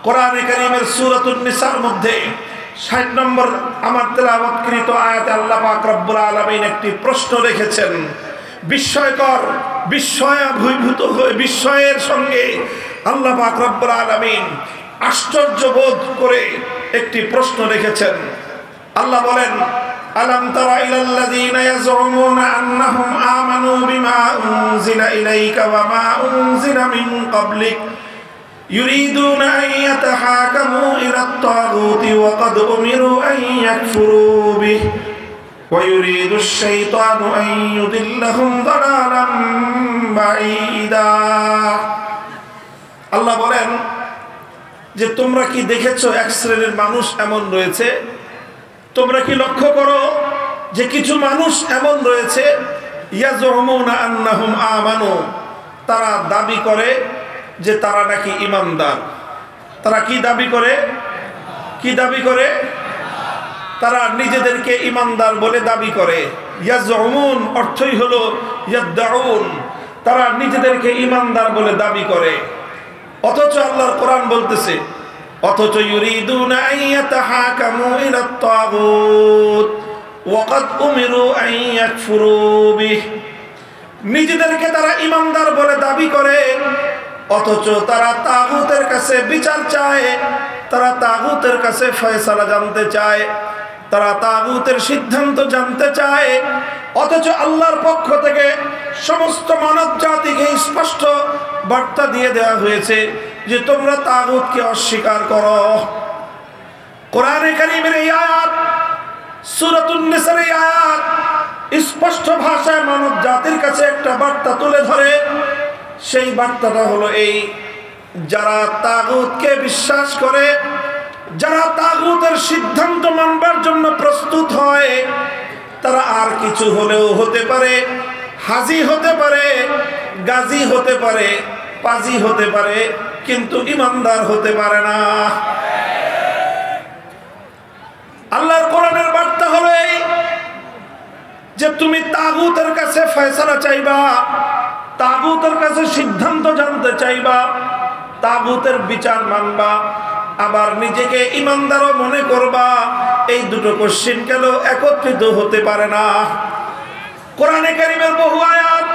কোরআনে কারীমের সূরাতুন নিসার মধ্যে ৬০ নম্বর আমার তেলাওয়াতকৃত আয়াতে আল্লাহ পাক রব্বুল আলামিন একটি প্রশ্ন রেখেছেন। বিস্ময়কর, বিস্ময়াভিভূত হয়ে বিস্ময়ের সঙ্গে আল্লাহ পাক রব্বুল আলামিন আশ্চর্য বোধ করে একটি প্রশ্ন রেখেছেন। আল্লাহ বলেন, আলাম তারা ইলাল্লাযীনা ইয়াজউমুনা আন্নাহুম আমানু বিমা উনজিলা ইলাইকা ওয়া মা উনজিলা মিন ক্বাবলিক يريدون أن يتحاكموا إلى الطاغوت وقد أمروا أن يكفروا به ويريد الشيطان أن يضلهم ضلالا بعيدا। আল্লাহ বলেন যে তোমরা কি দেখেছো এক শ্রেণীর মানুষ এমন রয়েছে, তোমরা কি লক্ষ্য করো যে কিছু মানুষ এমন রয়েছে ইয়াজউমুনা আন্নাহুম আমানু, তারা দাবি করে যে তারা নাকি ঈমানদার। তারা কি দাবি করে? কি দাবি করে? তারা নিজেদেরকে ঈমানদার বলে দাবি করে। ইয়াজউমুন অর্থই হলো ইয়াদউন, তারা নিজেদেরকে ঈমানদার বলে দাবি করে। অথচ আল্লাহর কোরআন বলতেছে, অথচ ইউরিদুনা আন ইয়াতাহাকামু ইলাত তাগুত ওয়া ক্বাদ উমিরু আন ইয়াকফুরু বিহ। নিজেদেরকে তারা ঈমানদার বলে দাবি করে, অথচ তারা তাগুতের কাছে বিচার চায়, তারা তাগুতের কাছে ফয়সালা জানতে চায়, তারা তাগুতের সিদ্ধান্ত জানতে চায়। অথচ আল্লাহর পক্ষ থেকে সমস্ত মানব জাতিকে স্পষ্ট বার্তা দিয়ে দেওয়া হয়েছে যে তোমরা তাগুতকে অস্বীকার করো। কোরআনে কারীমের এই আয়াত, সূরাতুন নিসার এই আয়াত স্পষ্ট ভাষায় মানব জাতির কাছে একটা বার্তা তুলে ধরে। সেই বার্তাটা হলো এই, যারা তাগুতকে বিশ্বাস করে, যারা তাগুতের সিদ্ধান্ত মানবার জন্য প্রস্তুত হয়, তারা আর কিছু হলেও হতে পারে, হাজি হতে পারে, গাজী হতে পারে, পাজি হতে পারে, কিন্তু ঈমানদার হতে পারে না। আল্লাহর কোরআনের বার্তা হলো এই যে তুমি তাগুতের কাছে ফয়সালা চাইবা, তাগুতের কাছে সিদ্ধান্ত জানতে চাইবা, তাগুতের বিচার মানবা, আবার নিজেকে ঈমানদারও মনে করবা। এই দুটো কোশ্চেন কেন একত্রিত হতে পারে না? কোরআনে কারীমের বহু আয়াত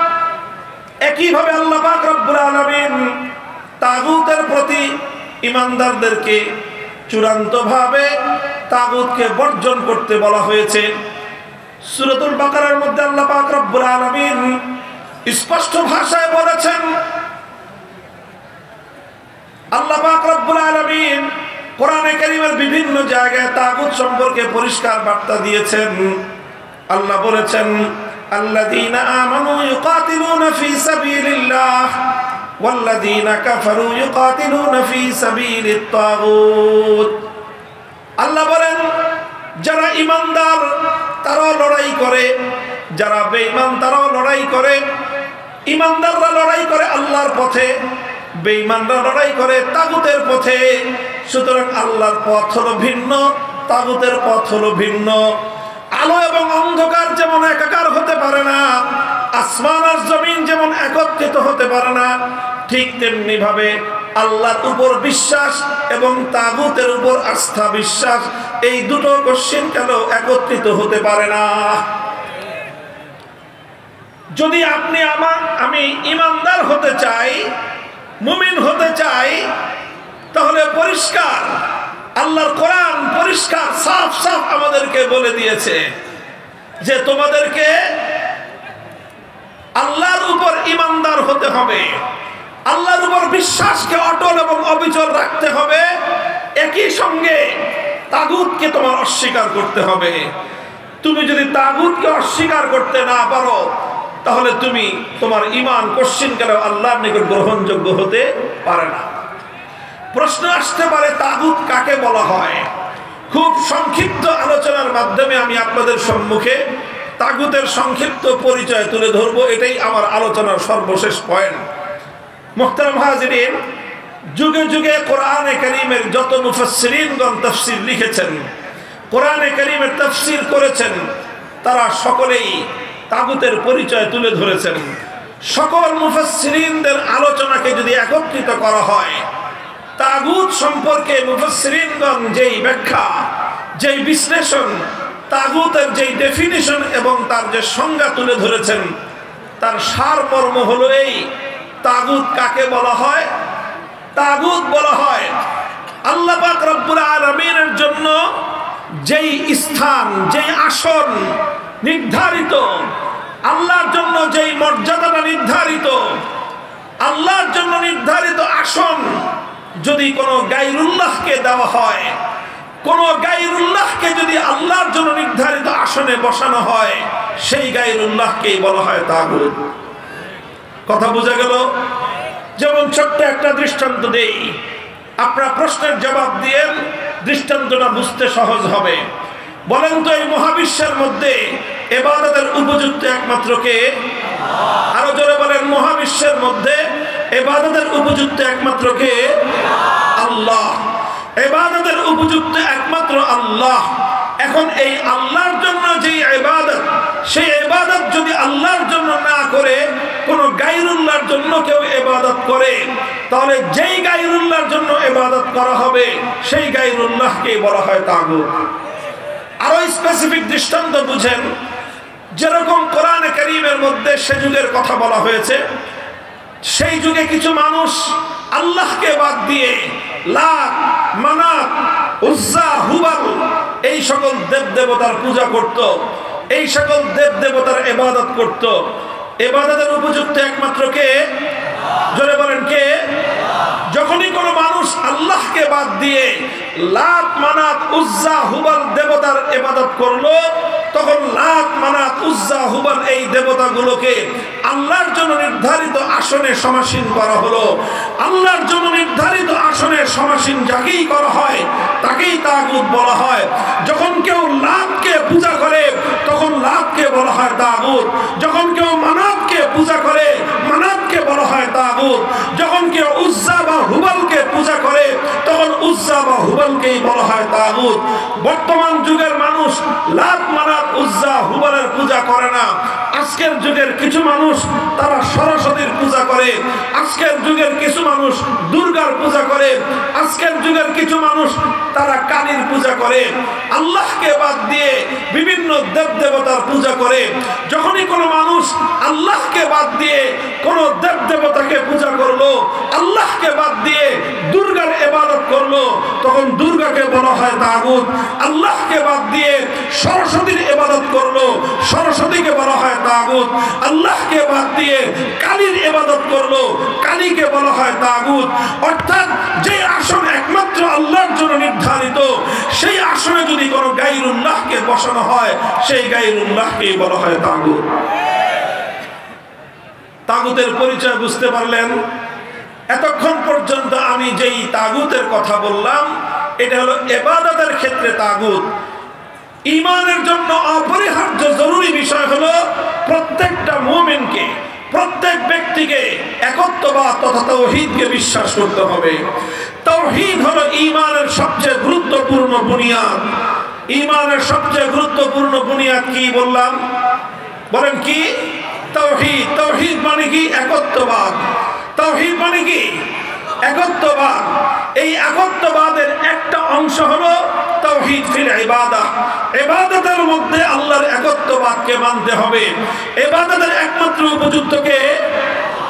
একইভাবে আল্লাহ পাক রব্বুল আলামিন তাগুতের প্রতি ঈমানদারদেরকে চূড়ান্তভাবে তাগুতকে বর্জন করতে বলা হয়েছে। সূরাতুল বাকারার মধ্যে আল্লাহ পাক রব্বুল আলামিন স্পষ্ট ভাষায় বলেছেন, আল্লাহ পাক রব্বুল আলামিন কোরআনে কারীমের বিভিন্ন জায়গায় তাগুত সম্পর্কে পরিষ্কার বার্তা দিয়েছেন। আল্লাহ বলেছেন, আল্লাযীনা আমানু ইউকাতিলুনা ফী সাবিলিল্লাহ ওয়াল্লাযীনা কাফারু ইউকাতিলুনা ফী সাবিলিত তাগুত। আল্লাহ বলেন, যারা ঈমানদার তারাও লড়াই করে, যারা বেঈমান তারাও লড়াই করে। ঈমানদাররা লড়াই করে আল্লাহর পথে, বেঈমানরা লড়াই করে তাগুতের পথে। সুতরাং আল্লাহর পথ হলো ভিন্ন, তাগুতের পথ হলো ভিন্ন। আলো এবং অন্ধকার যেমন একাকার হতে পারে না, আসমান আর জমিন যেমন একত্রিত হতে পারে না, ঠিক তেমনি ভাবে আল্লাহর উপর বিশ্বাস এবং তাগুতের উপর আস্থা বিশ্বাস, এই দুটো কোশ্চেন কেন একত্রিত হতে পারে না? যদি আপনি আমি ঈমানদার হতে চাই, মুমিন হতে চাই, তাহলে পরিষ্কার আল্লাহর কোরআন পরিষ্কার সাফ সাফ আমাদেরকে বলে দিয়েছে যে তোমাদেরকে আল্লাহর উপর ঈমানদার হতে হবে, আল্লাহর উপর বিশ্বাসকে অটল এবং অবিচল রাখতে হবে। একই সঙ্গে তাগুতকে তোমার অস্বীকার করতে হবে। তুমি যদি তাগুতকে অস্বীকার করতে না পারো, তাহলে তুমি তোমার ঈমান কোশ্চিন কেন আল্লাহর নিকট গ্রহণযোগ্য হতে পারে না। প্রশ্ন আসতে পারে, তাগুত কাকে বলা হয়? খুব সংক্ষিপ্ত আলোচনার মাধ্যমে আমি আপনাদের সম্মুখে তাগুতের সংক্ষিপ্ত পরিচয় তুলে ধরবো। এটাই আমার আলোচনার সর্বশেষ পয়েন্ট। মুহতারাম হাজিরিন, যুগে যুগে কোরআনে কারীমের যত মুফাসসিরিনগণ তাফসীর লিখেছেন, কোরআনে কারীমের তাফসীর করেছেন, তারা সকলেই তাগুতের পরিচয় তুলে ধরেছেন। সকল মুফাসসিরিনদের আলোচনাকে যদি একত্রিত করা হয়, তাগুত সম্পর্কে মুফাসসিরিনগণ যেই ব্যাখ্যা, যেই বিশ্লেষণ, তাগুতের যেই ডেফিনিশন এবং তার যে সংজ্ঞা তুলে ধরেছেন, তার সারমর্ম হলো এই: তাগুত কাকে বলা হয়? তাগুত বলা হয় আল্লাহ পাক রব্বুল আলামিনের জন্য যেই স্থান, যেই আসন নির্ধারিত, আল্লাহর জন্য যেই মর্যাদাটা নির্ধারিত, আল্লাহর জন্য নির্ধারিত আসন যদি কোনো গায়রুল্লাহকে দেওয়া হয়, কোনো গায়রুল্লাহকে যদি আল্লাহর জন্য নির্ধারিত আসনে বসানো হয়, সেই গায়রুল্লাহকেই বলা হয় তাগুত। কথা বোঝা গেল? যেমন ছোট্ট একটা দৃষ্টান্ত দেই, আপনার প্রশ্নের জবাব দিয়ে দৃষ্টান্তটা বুঝতে সহজ হবে। বলেন তো, এই মহাবিশ্বের মধ্যে ইবাদতের উপযুক্ত একমাত্র কে? আরো জোরে বলেন, মহাবিশ্বের মধ্যে ইবাদতের উপযুক্ত একমাত্র কে? আল্লাহ। ইবাদতের উপযুক্ত একমাত্র আল্লাহ। এখন এই আল্লাহর জন্য যেই ইবাদত, সেই ইবাদত যদি আল্লাহর জন্য না করে কোনো গায়রুল্লাহর জন্য কেউ ইবাদত করে, তাহলে যেই গায়রুল্লাহর জন্য ইবাদত করা হবে সেই গায়রুল্লাহকে বলা হয় তাগুত। আরো স্পেসিফিক দৃষ্টান্ত বুঝেন, যেরকম কোরআনে কারীমের মধ্যে সে যুগের কথা বলা হয়েছে, সেই যুগে কিছু মানুষ আল্লাহকে বাদ দিয়ে লাত, মানাত, উজ্জা, হুবাল এই সকল দেব দেবতার পূজা করত, এই সকল দেব দেবতার ইবাদত করত। ইবাদতের উপযুক্ত একমাত্র কে? জোরে বলেন, কে? যখনই কোনো মানুষ আল্লাহকে বাদ দিয়ে লাত, মানাত, উজ্জা, হুবাল দেবতার ইবাদত করলো, তখন লাত, মানাত, উজ্জা, হুবাল এই দেবতাগুলোকে আল্লাহর জন্য নির্ধারিত আসনে সমাসীন করা হলো। আল্লাহর জন্য নির্ধারিত আসনে সমাসীন যাকেই করা হয় তাকেই তাগুত বলা হয়। যখন কেউ লাতকে পূজা করে তখন লাতকে বলা হয় তাগুত। যখন কেউ মানাতকে পূজা করে মানাতকে বলা হয় তাগুত। যখন কেউ উজ্জা বা হুবালকে পূজা করে তখন উজ্জা বা হুবালকেই বলা হয় তাগুত। বর্তমান যুগের মানুষ লাত, মানাত, উজ্জা, হুবালের পূজা করে না। আজকের যুগের কিছু মানুষ তারা সরস্বতীর পূজা করে, আজকের যুগের কিছু মানুষ দুর্গার পূজা করে, আজকের যুগের কিছু মানুষ তারা কালীর পূজা করে। আল্লাহকে বাদ দিয়ে বিভিন্ন দেব দেবতার পূজা করে। যখনই কোনো মানুষ আল্লাহকে বাদ দিয়ে কোনো দেব দেবতাকে পূজা করলো, আল্লাহকে বাদ দিয়ে দুর্গার ইবাদত করলো, তখন দুর্গাকে বলা হয় তাগুত। আল্লাহকে বাদ দিয়ে সরস্বতীর ইবাদত করলো, সরস্বতীকে বলা হয় তাগুত। আল্লাহকে বাদ দিয়ে কালীর ইবাদত করলো, কালীকে বলা হয় তাগুত। অর্থাৎ যে আসন একমাত্র আল্লাহর জন্য নির্ধারিত, সেই আসনে যদি কোনো গায়রুল্লাহকে বসানো হয় সেই গায়রুল্লাহকেই বলা হয় তাগুত। তাগুতের পরিচয় বুঝতে পারলেন? এতক্ষণ পর্যন্ত আমি যেই তাগুতের কথা বললাম এটা হলো ইবাদতের ক্ষেত্রে তাগুত। ঈমানের জন্য অপরিহার্য জরুরি বিষয় হলো প্রত্যেকটা মুমিনকে, প্রত্যেক ব্যক্তিকে একত্ববাদ তথা তাওহীদকে বিশ্বাস করতে হবে। তাওহীদ হলো ঈমানের সবচেয়ে গুরুত্বপূর্ণ বুনিয়াদ। ঈমানের সবচেয়ে গুরুত্বপূর্ণ বুনিয়াদ কি বললাম? বলেন কি? তাওহীদ। তাওহীদ মানে কি? একত্ববাদ। তাওহীদ মানে কি? একত্ববাদ। এই একত্ববাদের একটা অংশ হলো তাওহীদ ফিল ইবাদাহ। ইবাদতের মধ্যে আল্লাহর একত্ববাদকে মানতে হবে। ইবাদতের একমাত্র উপযুক্ত কে?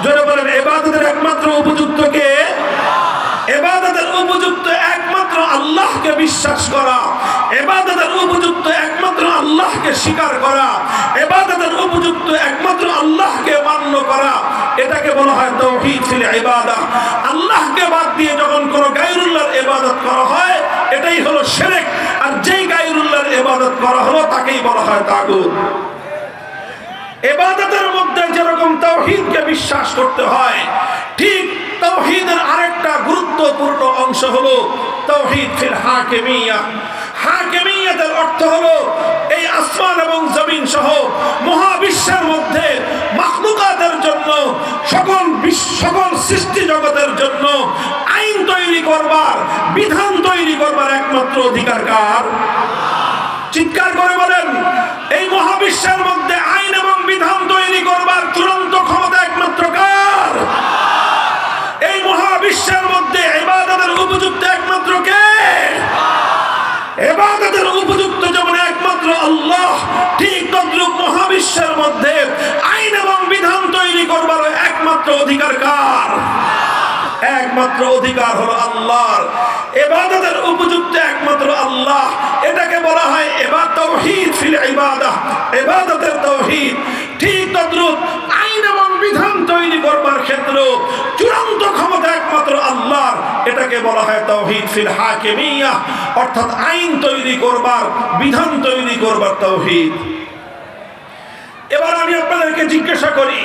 জোরে বলেন, ইবাদতের একমাত্র উপযুক্ত কে? ইবাদতের উপযুক্ত একমাত্র আল্লাহকে বিশ্বাস করা, ইবাদতের উপযুক্ত একমাত্র আল্লাহকে স্বীকার করা, ইবাদতের উপযুক্ত একমাত্র আল্লাহকে মান্য করা, এটাকে বলা হয় তাওহীদ ফিল ইবাদাহ। আল্লাহকে বাদ দিয়ে যখন কোনো গায়রুল্লাহর ইবাদত করা হয় এটাই হলো শিরক, আর যেই গায়রুল্লাহর ইবাদত করা হলো তাকেই বলা হয় তাগুত। ইবাদতের মধ্যে যেরকম তাওহীদকে বিশ্বাস করতে হয়, ঠিক তাওহীদের আরেকটা গুরুত্বপূর্ণ অংশ হলো তাওহীদ ফিল হাকিমিয়াহ। হাকিমিয়াতের অর্থ হলো এই আসমান এবং জমিন সহ মহাবিশ্বের মধ্যে মাখলুকাতের জন্য, সকল সৃষ্টি জগতের জন্য আইন তৈরি করবার, বিধান তৈরি করবার একমাত্র অধিকার কার? চিৎকার করে বলেন, এই মহাবিশ্বের মধ্যে আইন এবং বিধান তৈরি করবার চূড়ান্ত ক্ষমতা একমাত্র কার? এই মহাবিশ্বের মধ্যে ইবাদতের উপযুক্ত একমাত্র কে? ইবাদতের উপযুক্ত যেমন একমাত্র আল্লাহ, ঠিক তদ্রূপ মহাবিশ্বের মধ্যে আইন এবং বিধান তৈরি করবার একমাত্র অধিকার কার? একমাত্র অধিকার হলো আল্লাহর। ইবাদতের উপযুক্ত একমাত্র আল্লাহ, এটাকে বলা হয় তাওহীদ ফিল ইবাদাহ, ইবাদতের তাওহীদ। ঠিক তদ্রূপ আইন এবং বিধান তৈরি করবার ক্ষেত্রে চূড়ান্ত ক্ষমতা একমাত্র আল্লাহর, এটাকে বলা হয় তাওহীদ ফিল হাকিমিয়াহ, অর্থাৎ আইন তৈরি করবার, বিধান তৈরি করবার তাওহীদ। এবার আমি আপনাদেরকে জিজ্ঞাসা করি,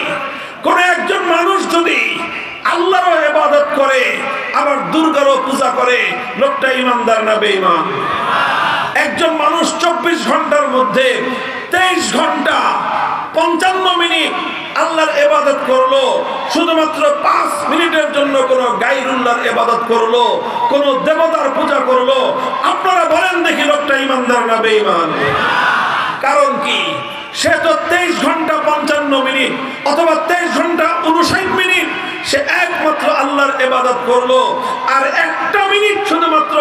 কোন একজন মানুষ যদি আল্লাহর ইবাদত করে আবার দুর্গারও পূজা করে, লোকটা ইমানদার না বেঈমান? একজন মানুষ 24 ঘন্টার মধ্যে 23 ঘন্টা 55 মিনিট আল্লাহর ইবাদত করলো, শুধুমাত্র 5 মিনিটের জন্য কোন গায়রুল্লাহর ইবাদত করলো, কোন দেবতার পূজা করলো, আপনারা বলেন দেখি লোকটা ইমানদার না বেঈমান? কারণ কি? সে তো 23 ঘন্টা 55 মিনিট অথবা 23 ঘন্টা 59 মিনিট সে একমাত্র আল্লাহর ইবাদত করলো, আর 1টা মিনিট শুধুমাত্র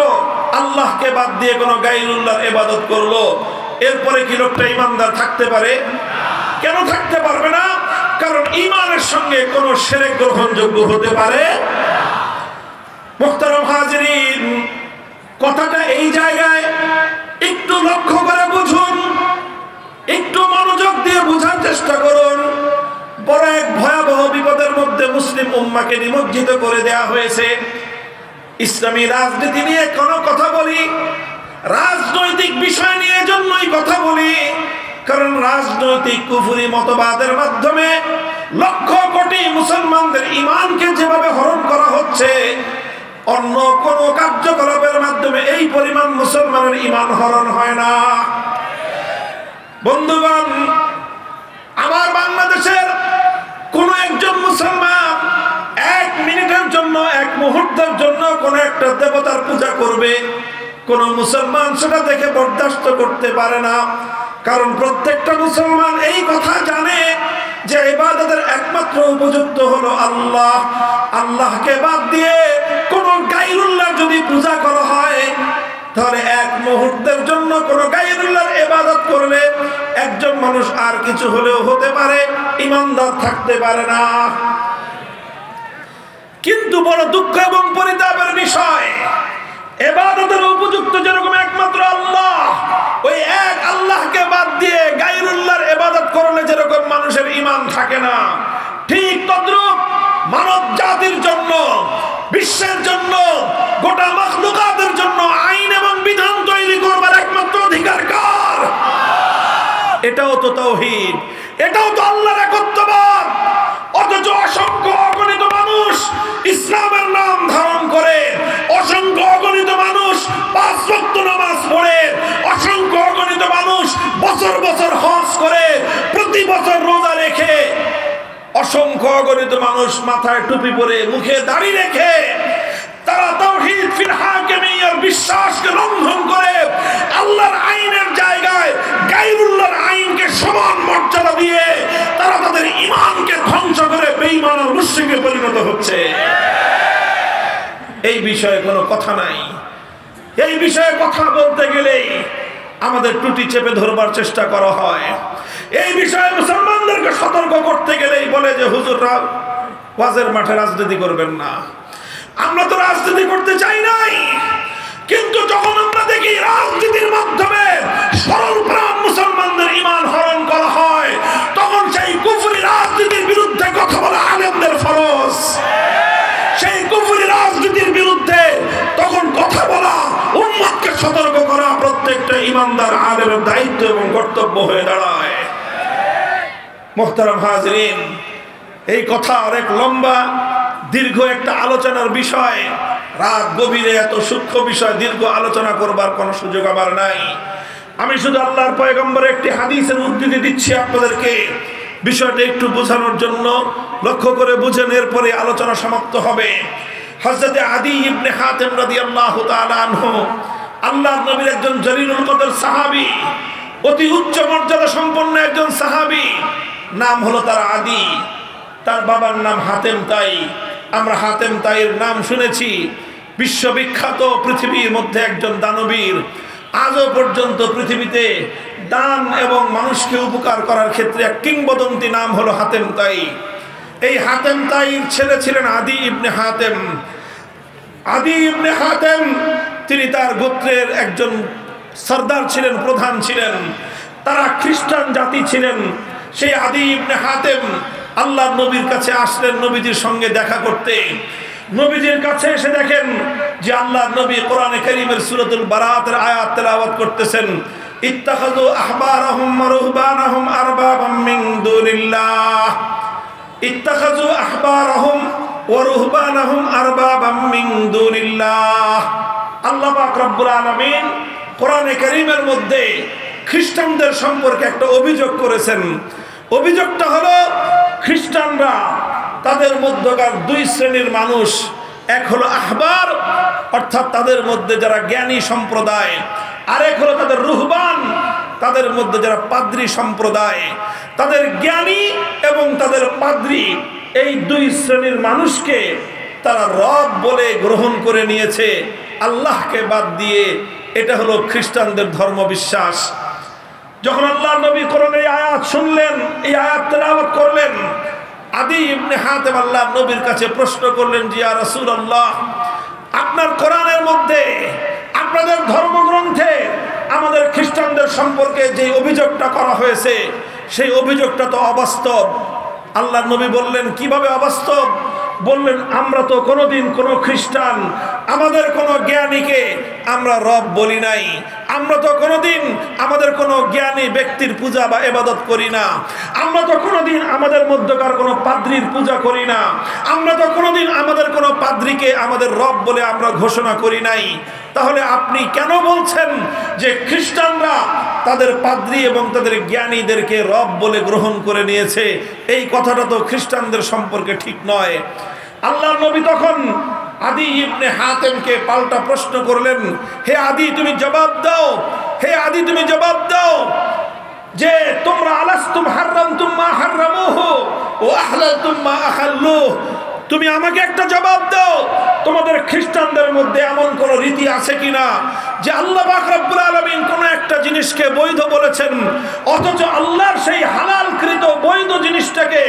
আল্লাহকে বাদ দিয়ে কোন গায়রুল্লাহর ইবাদত করলো। এরপরে কি লোকটা ইমানদার থাকতে পারে? কেন থাকতে পারবে না? কারণ ঈমানের সঙ্গে কোন শিরক গ্রহণযোগ্য হতে পারে। মুহতারাম হাজিরিন, কথাটা এই জায়গায় একটু লক্ষ্য করে বুঝুন, একটু মনোযোগ দিয়ে বোঝার চেষ্টা করুন। বড় এক ভয়াবহ বিপদের মধ্যে মুসলিম উম্মাহকে নিমজ্জিত করে দেয়া হয়েছে। ইসলামী রাজনীতি নিয়ে কোনো কথা বলি, রাজনৈতিক বিষয় নিয়ে জন্যই কথা বলি, কারণ রাজনৈতিক কুফরি মতবাদের মাধ্যমে লক্ষ কোটি মুসলমানদের ঈমানকে যেভাবে হরণ করা হচ্ছে, অন্য কোন কার্যকলাপের মাধ্যমে এই পরিমাণ মুসলমানের ঈমান হরণ হয় না। বন্ধুগণ, আমার বাংলাদেশের কোন একজন মুসলমান 1 মিনিটের জন্য, 1 মুহূর্তের জন্য কোন একটা দেবতার পূজা করবে, কোন মুসলমান সেটা দেখে বরদাস্ত করতে পারে না। কারণ প্রত্যেকটা মুসলমান এই কথা জানে যে ইবাদতের একমাত্র উপযুক্ত হলো আল্লাহ। আল্লাহকে বাদ দিয়ে কোন গায়রুল্লাহ যদি পূজা করা হয়, তাহলে 1 মুহূর্তের জন্য কোন গায়রুল্লাহর ইবাদত করলে একজন মানুষ আর কিছু হলেও হতে পারে, ঈমানদার থাকতে পারে না। কিন্তু বড় দুঃখ এবং পরিতাপের বিষয়, ইবাদতের উপযুক্ত যেরকম একমাত্র আল্লাহ, ওই এক আল্লাহকে বাদ দিয়ে গায়রুল্লাহর ইবাদত করলে যেরকম মানুষের ঈমান থাকে না, ঠিক তদ্রূপ মানব জাতির জন্য, বিশ্বের জন্য, গোটা মাখলুকাতের জন্য আইন এবং বিধান তৈরি করবার একমাত্র অধিকার কার? এটাও তো তাওহীদ, এটাও তো আল্লাহর একত্ববাদ। অথচ অসংখ্য অগণিত মানুষ ইসলামের নাম ধারণ করে, অসংখ্য অগণিত মানুষ 5 ওয়াক্ত নামাজ পড়ে, অসংখ্য অগণিত মানুষ বছর বছর হজ করে, প্রতি বছর রোজা রেখে, অসংখ্য অগণিত মানুষ মাথায় টুপি পরে, মুখে দাড়ি রেখে, তারা তাওহীদ ফিল হাকিমিয়ার বিশ্বাসকে লঙ্ঘন করে আল্লাহর আইনের জায়গায় গায়রুল্লাহর আইনকে সমান মর্যাদা দিয়ে তারা তাদের ঈমানকে ধ্বংস করে বেঈমান ও মুশরিকে পরিণত হচ্ছে। এই বিষয়ে কোনো কথা নাই। এই বিষয়ে কথা বলতে গেলেই আমাদের টুটি চেপে ধরবার চেষ্টা করা হয়। এই বিষয়ে মুসলমানদেরকে সতর্ক করতে গেলেই বলে যে হুজুররা ওয়াজের মাঠে রাজনীতি করবেন না। আমরা তো রাজনীতি করতে চাই নাই, কিন্তু যখন আমরা দেখি রাজনীতির মাধ্যমে সরলপ্রাণ মুসলমানদের ঈমান হরণ করা হয়, তখন সেই কুফরি রাজনীতির বিরুদ্ধে কথা বলা আলেমদের ফরজ। সেই কুফরি রাজনীতির বিরুদ্ধে তখন কথা বলা, উম্মতকে সতর্ক করা প্রত্যেকটা ঈমানদার আলেমের দায়িত্ব এবং কর্তব্য হয়ে দাঁড়ায়। মুহতারাম হাজিরিন, এই কথা অনেক লম্বা দীর্ঘ একটা আলোচনার বিষয়। রাত গভীরে এত সূক্ষ্ম বিষয় দীর্ঘ আলোচনা করবার কোনো সুযোগ আমার নাই। আমি শুধু আল্লাহর পয়গম্বরের একটি হাদিসের উদ্ধৃতি দিচ্ছি আপনাদেরকে, বিষয়টা একটু বোঝানোর জন্য। লক্ষ্য করে বুঝেন, এরপরে আলোচনা সমাপ্ত হবে। হযরত আদী ইবনে হাতেম রাদিয়াল্লাহু তাআলা আনহু আল্লাহর নবীর একজন জলিলুল কদর সাহাবী, অতি উচ্চ মর্যাদা সম্পন্ন একজন সাহাবী। নাম হলো তার আদী, তার বাবার নাম হাতেম তাই। আমরা হাতেম তাইয়ের নাম শুনেছি। বিশ্ববিখ্যাত পৃথিবীর মধ্যে একজন দানবীর, আজও পর্যন্ত পৃথিবীতে দান এবং মানুষকে উপকার করার ক্ষেত্রে এক কিংবদন্তি নাম হলো হাতেম তাই। এই হাতেম তাইর ছেলে ছিলেন আদি ইবনে হাতেম। আদি ইবনে হাতেম তিনি তার গোত্রের একজন সর্দার ছিলেন, প্রধান ছিলেন। তারা খ্রিস্টান জাতি ছিলেন। সেই আদি ইবনে হাতেম আল্লাহর নবীর কাছে আসলেন নবীজির সঙ্গে দেখা করতে। নবীজির কাছে এসে দেখেন যে আল্লাহর নবী কোরআনে কারীমের সূরাতুল বারাতের আয়াত তেলাওয়াত করতেছেন, ইত্তাখাযু আহবারাহুম ওয়া রুহবানাহুম আরবাবাম মিন দুনিল্লাহ। ইত্তাখাযু আহবারাহুম ওয়া রুহবানাহুম আরবাবাম মিন দুনিল্লাহ। আল্লাহ পাক রব্বুল আলামিন কোরআনে কারীমের মধ্যে খ্রিস্টানদের সম্পর্কে একটা অভিযোগ করেছেন। অভিযোগটা হলো খ্রিস্টানরা তাদের মধ্যকার দুই শ্রেণীর মানুষ। এক হলো আহবার, অর্থাৎ তাদের মধ্যে যারা জ্ঞানী সম্প্রদায়, আরেক হলো তাদের রুহবান, তাদের মধ্যে যারা পাদ্রী সম্প্রদায়। তাদের জ্ঞানী এবং তাদের পাদ্রী এই দুই শ্রেণীর মানুষকে তারা রব বলে গ্রহণ করে নিয়েছে, আল্লাহকে বাদ দিয়ে। এটা হলো খ্রিস্টানদের ধর্মবিশ্বাস। যখন আল্লাহ নবী কোরআনের এই আয়াত শুনলেন, এই আয়াত তেলাওয়াত করলেন, আদি ইবনে হাতেম আল্লাহ নবীর কাছে প্রশ্ন করলেন, যে ইয়া রাসূলুল্লাহ, আপনার কোরআনের মধ্যে, আপনাদের ধর্মগ্রন্থে আমাদের খ্রিস্টানদের সম্পর্কে যে অভিযোগটা করা হয়েছে, সেই অভিযোগটা তো অবাস্তব। আল্লাহ নবী বললেন, কিভাবে অবাস্তব? বললেন, আমরা তো কোনোদিন কোনো খ্রিস্টান, আমাদের কোনো জ্ঞানীকে আমরা রব বলি নাই। আমরা তো কোনোদিন আমাদের কোনো জ্ঞানী ব্যক্তির পূজা বা ইবাদত করি না। আমরা তো কোনোদিন আমাদের মধ্যকার কোনো পাদ্রীর পূজা করি না। আমরা তো কোনোদিন আমাদের কোনো পাদ্রীকে আমাদের রব বলে আমরা ঘোষণা করি নাই। তাহলে আপনি কেন বলছেন যে খ্রিস্টানরা তাদের পাদ্রী এবং তাদের জ্ঞানীদেরকে রব বলে গ্রহণ করে নিয়েছে? এই কথাটা তো খ্রিস্টানদের সম্পর্কে ঠিক নয়। আল্লাহ নবী তখন আদি ইবনে হাতেমকে পাল্টা প্রশ্ন করলেন, হে আদি তুমি জবাব দাও, হে আদি তুমি জবাব দাও যে তোমরা আলাস্তুম হারামতুম মা হারামুহু ওয়া আহলালতুম মা আহাল্লুহু। তুমি আমাকে একটা জবাব দাও, তোমাদের খ্রিস্টানদের মধ্যে এমন কোন রীতি আছে কিনা যে আল্লাহ পাক রব্বুল আলামিন কোন একটা জিনিসকে বৈধ বলেছেন, অথচ আল্লাহর সেই হালালকৃত বৈধ জিনিসটাকে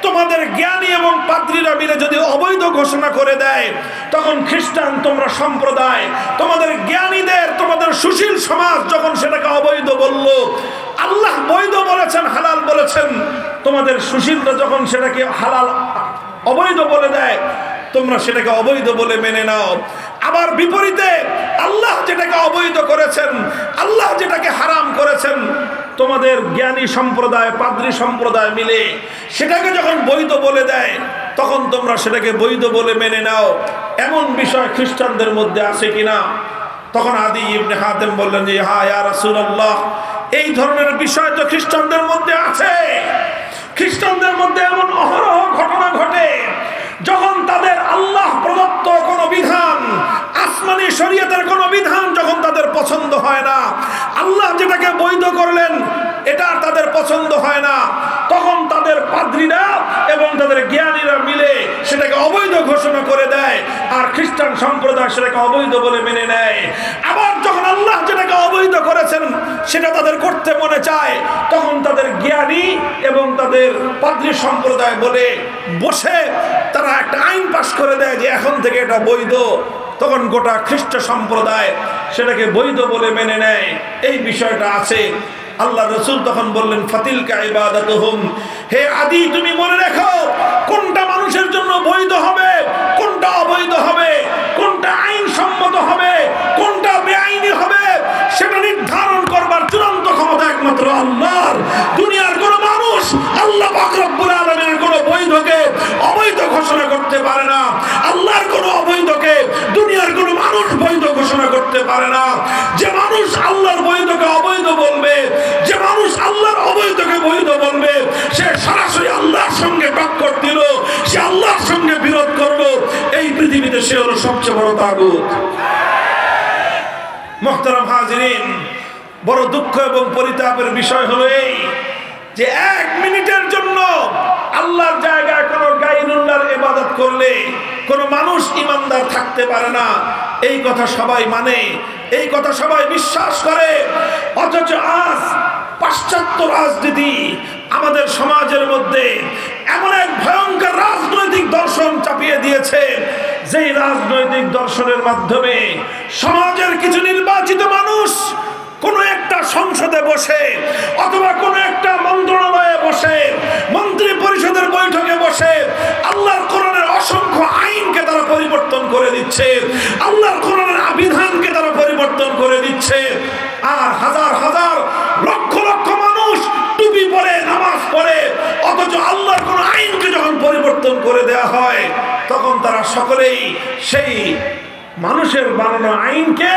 তোমাদের জ্ঞানী এবং পাদ্রীরা মিলে যদি অবৈধ ঘোষণা করে দেয়, তখন খ্রিস্টান তোমরা সম্প্রদায়, তোমাদের জ্ঞানীদের, তোমাদের সুশীল সমাজ যখন সেটাকে অবৈধ বলল, আল্লাহ বৈধ বলেছেন, হালাল বলেছেন, তোমাদের সুশীলরা যখন সেটাকে হালাল অবৈধ বলে দেয়, তোমরা সেটাকে অবৈধ বলে মেনে নাও। আবার বিপরীতে আল্লাহ যেটাকে অবৈধ করেছেন, আল্লাহ যেটাকে হারাম করেছেন, তোমাদের জ্ঞানী সম্প্রদায়, পাদ্রী সম্প্রদায় মিলে সেটাকে যখন বৈধ বলে দেয়, তখন তোমরা সেটাকে বৈধ বলে মেনে নাও। এমন বিষয় খ্রিস্টানদের মধ্যে আছে কিনা? তখন আদি ইবনে হাতেম বললেন যে হ্যাঁ ইয়া রাসূলুল্লাহ, এই ধরনের বিষয় তো খ্রিস্টানদের মধ্যে আছে। খ্রিস্টানদের মধ্যে এমন অহরহ ঘটনা ঘটে যখন তাদের আল্লাহ প্রদত্ত কোন বিধান, আসমানি শরীয়তের কোন বিধান যখন তাদের পছন্দ হয় না, আল্লাহ যেটাকে বৈধ করলেন এটা তাদের পছন্দ হয় না, তখন তাদের পাদ্রীরা এবং তাদের জ্ঞানীরা মিলে সেটাকে অবৈধ ঘোষণা করে দেয়, আর খ্রিস্টান সম্প্রদায় সেটাকে অবৈধ বলে মেনে নেয়। আবার যখন আল্লাহ যেটাকে অবৈধ করেছেন সেটা তাদের করতে মনে চায়, তখন তাদের জ্ঞানী এবং তাদের পাদ্রী সম্প্রদায় বলে বসে তারা একটা আইন পাশ করে দেয় যে এখন থেকে এটা বৈধ। তখন গোটা খ্রিস্ট সম্প্রদায় সেটাকে বৈধ বলে মেনে নেয়। এই বিষয়টা আছে। আল্লাহ রসুল তখন বললেন, ফাতিলকা ইবাদাতুহুম, হে আদি তুমি মনে রেখো কোনটা মানুষের জন্য বৈধ হবে, কোনটা অবৈধ হবে, কোনটা আইনসম্মত হবে, কোনটা বেআইনি হবে, সেটা নির্ধারণ করবার চূড়ান্ত ক্ষমতা একমাত্র আল্লাহর। দুনিয়ার কোন মানুষ আল্লাহ পাক রব্বুল আলামিনের কোন বৈধকে অবৈধ ঘোষণা করতে পারে না। আল্লাহর কোন অবৈধকে দুনিয়ার কোন মানুষ বৈধ ঘোষণা করতে পারে না। যে মানুষ আল্লাহর বৈধকে অবৈধ বলবে, যে মানুষ আল্লাহর অবৈধকে বৈধ বলবে, সে সরাসরি আল্লাহর সঙ্গে টক্কর দিল, সে আল্লাহর সঙ্গে বিরোধ করলো। এই পৃথিবীতে সে হলো সবচেয়ে বড় তাগুত। মুহতারাম হাজিরিন, বড় দুঃখ এবং পরিতাপের বিষয় হলো এই যে 1 মিনিটের জন্য আল্লাহর জায়গায় কোনো গায়রুল্লাহর ইবাদত করলে কোনো মানুষ ইমানদার থাকতে পারে না, এই কথা সবাই মানে, এই কথা সবাই বিশ্বাস করে। অথচ আজ পাশ্চাত্য রাজনীতি আমাদের সমাজের মধ্যে এমন এক ভয়ঙ্কর রাজনৈতিক দর্শন চাপিয়ে দিয়েছে, যেই রাজনৈতিক দর্শনের মাধ্যমে সমাজের কিছু নির্বাচিত মানুষ কোন একটা সংসদে বসে অথবা কোন একটা মন্ত্রণালয়ে বসে, মন্ত্রী পরিষদের বৈঠকে বসে আল্লাহর কোরআনের অসংখ্য আইনকে তারা পরিবর্তন করে দিচ্ছে, আল্লাহর কোরআনের বিধানকে তারা পরিবর্তন করে দিচ্ছে। আর হাজার হাজার লক্ষ লক্ষ মানুষ টুপি পরে নামাজ পড়ে, অথচ আল্লাহর কোন আইনকে যখন পরিবর্তন করে দেওয়া হয় তখন তারা সকলেই সেই মানুষের বানানো আইনকে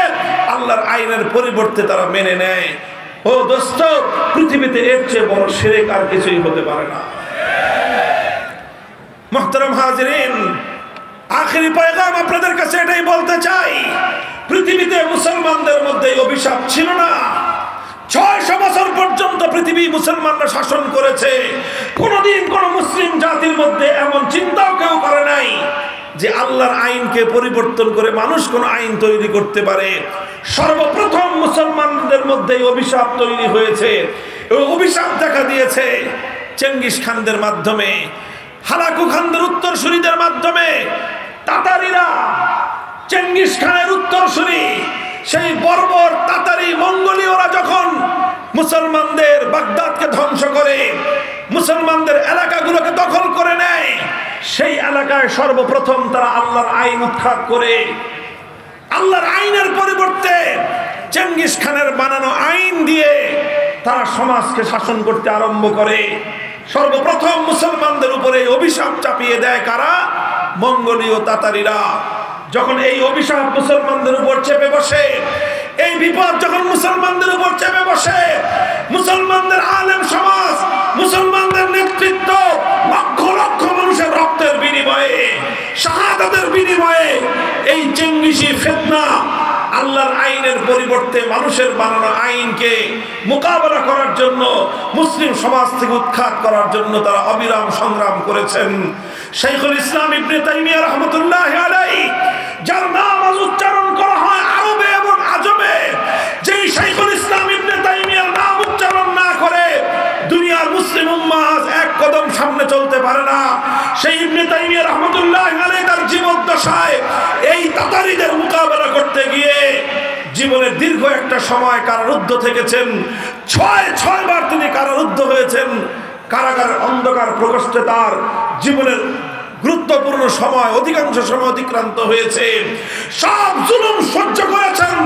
আল্লাহর আইনের পরিবর্তে তারা মেনে নেয়। ও দোস্ত, পৃথিবীতে এর চেয়ে বড় শিরক আর কিছুই হতে পারে না। মুহতারাম হাজিরিন, আখেরি পয়গাম আপনাদের কাছে এটাই বলতে চাই, পৃথিবীতে মুসলমানদের মধ্যে অভিশাপ ছিল না। 600 বছর পর্যন্ত পৃথিবী মুসলমানরা শাসন করেছে, কোনদিন কোন মুসলিম জাতির মধ্যে এমন চিন্তাও কেউ করে নাই যে আল্লাহর আইনকে পরিবর্তন করে মানুষ কোন আইন তৈরি করতে পারে। সর্বপ্রথম মুসলমানদের মধ্যে অভিশাপ তৈরি হয়েছে, অভিশাপ দেখা দিয়েছে চেঙ্গিস খানদের মাধ্যমে, হালাকু খানদের উত্তরসূরিদের মাধ্যমে। তাতারিরা চেঙ্গিস খানের উত্তরসূরি, সেই বর্বর তাতারি মঙ্গোলীয়রা যখন মুসলমানদের বাগদাদকে ধ্বংস করে, মুসলমানদের এলাকাগুলোকে দখল করে নেয়, সেই এলাকায় সর্বপ্রথম তারা আল্লাহর আইন উৎখাত করে আল্লাহর আইনের পরিবর্তে চেঙ্গিস খানের বানানো আইন দিয়ে তারা সমাজকে শাসন করতে আরম্ভ করে। সর্বপ্রথম মুসলমানদের উপরে অভিশাপ চাপিয়ে দেয় কারা? মঙ্গোলীয় তাতারিরা। যখন এই অভিশাপ মুসলমানদের উপর চেপে বসে, এই বিপদ যখন মুসলমানদের উপর চেপে বসে, মুসলমানদের আলেম সমাজ, মুসলমানদের নেতৃত্ব লক্ষ লক্ষ মানুষের রক্তের বিনিময়ে, শাহাদাতের বিনিময়ে এই চেঙ্গিসি ফিতনা আল্লাহর আইনের পরিবর্তে মানুষের বানানো আইনকে মোকাবেলা করার জন্য, মুসলিম সমাজ থেকে উৎখাত করার জন্য তারা অবিরাম সংগ্রাম করেছেন। শাইখুল ইসলাম ইবনে তাইমিয়া রাহমাতুল্লাহি আলাইহি, যার নাম আজ উচ্চারণ করা হয় আরবে এবং আজমে, যেই শাইখুল ইসলাম ইবনে তাইমিয়ার নাম উচ্চারণ না করে দুনিয়ার মুসলিম উম্মাহ আজ এক কদম সামনে চলতে পারে না। সেই ইবনে তাইমিয়া রাহমাতুল্লাহি আলাইহি তার জীবদ্দশায় এই তাতারিদের মোকাবেলা করতে গিয়ে জীবনের দীর্ঘ একটা সময় কারারুদ্ধ থেকেছেন। 6 বার তিনি কারারুদ্ধ হয়েছেন। কারাগারের অন্ধকার প্রকোষ্ঠে তার জীবনের গুরুত্বপূর্ণ সময়, অধিকাংশ সময় অতিক্রান্ত হয়েছে। সব জুলুম সহ্য করেছেন,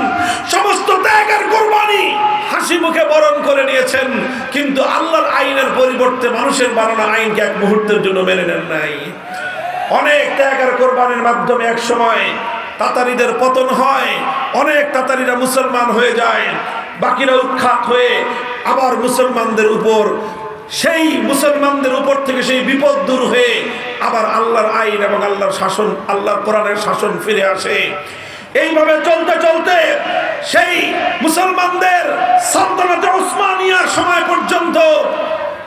সমস্ত ত্যাগের কুরবানি হাসি মুখে বরণ করে নিয়েছেন, কিন্তু আল্লাহর আইনের পরিবর্তে মানুষের বানানো আইনকে এক মুহূর্তের জন্য মেনে নেন নাই। অনেক ত্যাগের কোরবানির মাধ্যমে এক সময় তাতারিদের পতন হয়, অনেক তাতারিরা মুসলমান হয়ে যায়, বাকিরা উৎখাত হয়ে আবার মুসলমানদের উপর, সেই মুসলমানদের উপর থেকে সেই বিপদ দূর হয়ে আবার আল্লাহর আইন এবং আল্লাহর শাসন, আল্লাহর কোরআনের শাসন ফিরে আসে। এইভাবে চলতে চলতে সেই মুসলমানদের সালতানাতে ওসমানিয়ার সময় পর্যন্ত,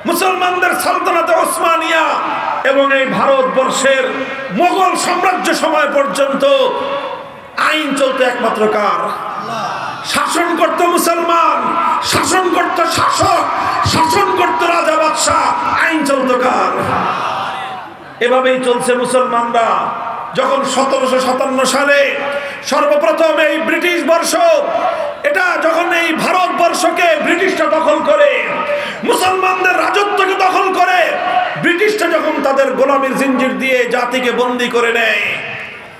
মুসলমানদের সালতানাতে ওসমানিয়া এবং এই ভারতবর্ষের মোগল সাম্রাজ্য সময় পর্যন্ত আইন চলতে একমাত্র কার? শাসন করত মুসলমান, শাসন করত শাসক, শাসন করত রাজা বাদশাহ, আইন চলত কার? এভাবেই চলছে মুসলমানরা। যখন 1757 সালে সর্বপ্রথম এই ব্রিটিশ বর্ষ, এটা যখন এই ভারতবর্ষকে ব্রিটিশরা দখল করে, মুসলমানদের রাজত্বকে দখল করে, ব্রিটিশরা যখন তাদের গোলামির জিঞ্জির দিয়ে জাতিকে বন্দী করে নেয়,